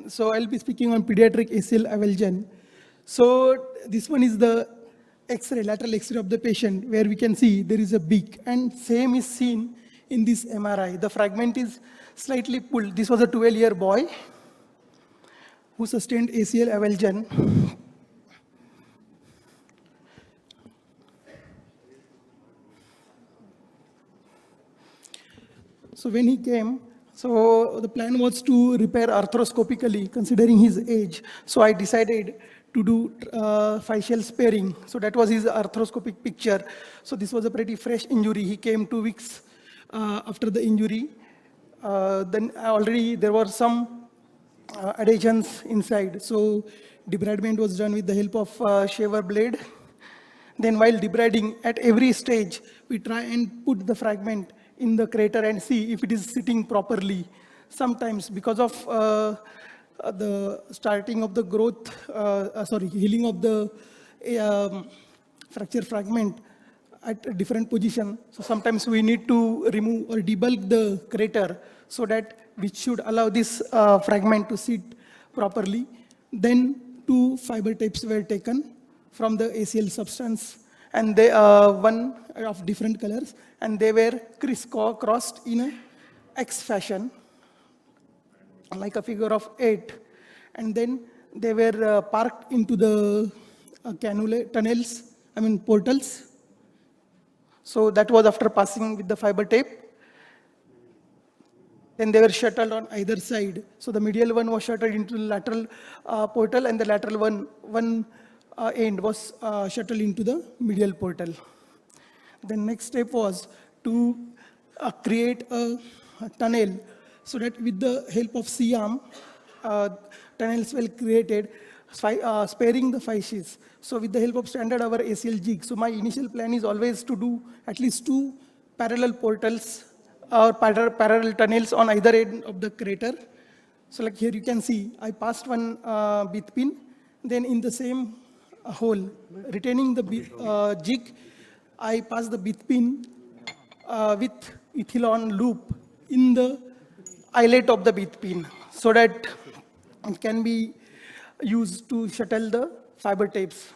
So I'll be speaking on pediatric ACL avulsion. So this one is the X-ray, lateral X-ray of the patient, where we can see there is a beak, and same is seen in this MRI. The fragment is slightly pulled. This was a 12-year boy who sustained ACL avulsion. So when he came, so the plan was to repair arthroscopically, considering his age. So I decided to do fascial sparing. So that was his arthroscopic picture. So this was a pretty fresh injury. He came 2 weeks after the injury. Then already there were some adhesions inside. So debridement was done with the help of shaver blade. Then while debriding, at every stage, we try and put the fragment in the crater and see if it is sitting properly. Sometimes because of the starting of the growth, healing of the fracture fragment at a different position. So sometimes we need to remove or debulk the crater so that which should allow this fragment to sit properly. Then 2 fiber tapes were taken from the ACL substance, and they one of different colors, and they were crossed in a X fashion, like a figure of 8, and then they were parked into the portals. So that was after passing with the fiber tape. Then they were shuttled on either side. So the medial one was shuttled into the lateral portal, and the lateral one end was shuttled into the medial portal. The next step was to create a tunnel, so that with the help of C-arm, tunnels were created, sparing the fasces. So with the help of standard our ACL jig. So my initial plan is always to do at least 2 parallel portals or parallel tunnels on either end of the crater. So like here you can see, I passed one BT pin, then in the same hole, retaining the jig, I passed the BT pin with ethylon loop in the eyelet of the BT pin, so that it can be used to shuttle the fiber tapes.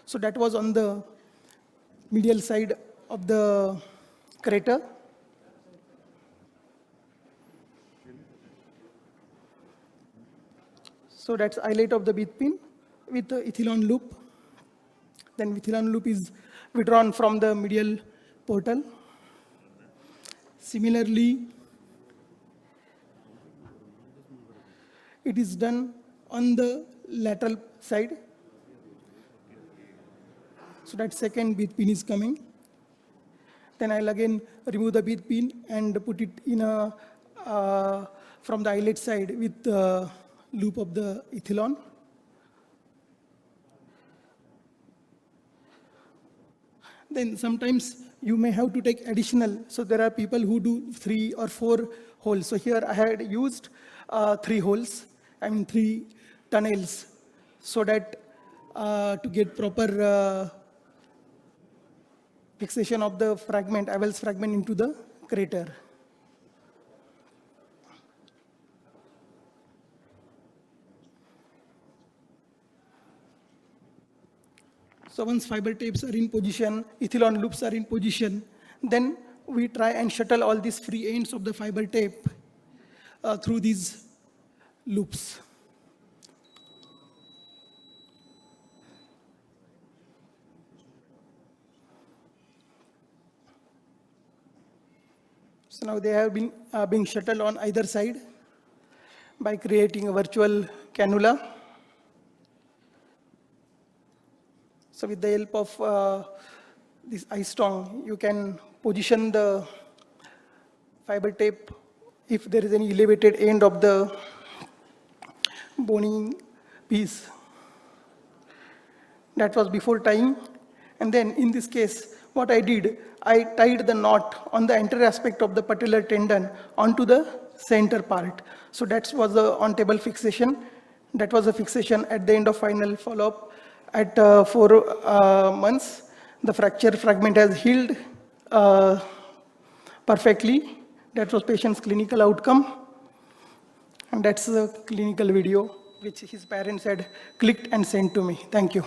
So that was on the medial side of the crater. So that's eyelet of the BT pin with the ethylon loop. Then ethylon loop is withdrawn from the medial portal. Similarly, it is done on the lateral side. So that second BT pin is coming. Then I'll again remove the BT pin and put it in a from the eyelet side with the loop of the ethylon. Then sometimes you may have to take additional. So there are people who do 3 or 4 holes. So here I had used 3 holes, 3 tunnels, so that to get proper fixation of the fragment, avulse fragment into the crater. So once fiber tapes are in position, ethylon loops are in position, then we try and shuttle all these free ends of the fiber tape through these loops. So now they have been being shuttled on either side by creating a virtual cannula. So with the help of this eye stong, you can position the fiber tape if there is any elevated end of the bony piece. That was before tying. And then in this case, what I did, I tied the knot on the anterior aspect of the patellar tendon onto the center part. So that was the on-table fixation. That was a fixation at the end of final follow-up. At 4 months, the fracture fragment has healed perfectly. That was patient's clinical outcome. And that's the clinical video which his parents had clicked and sent to me. Thank you.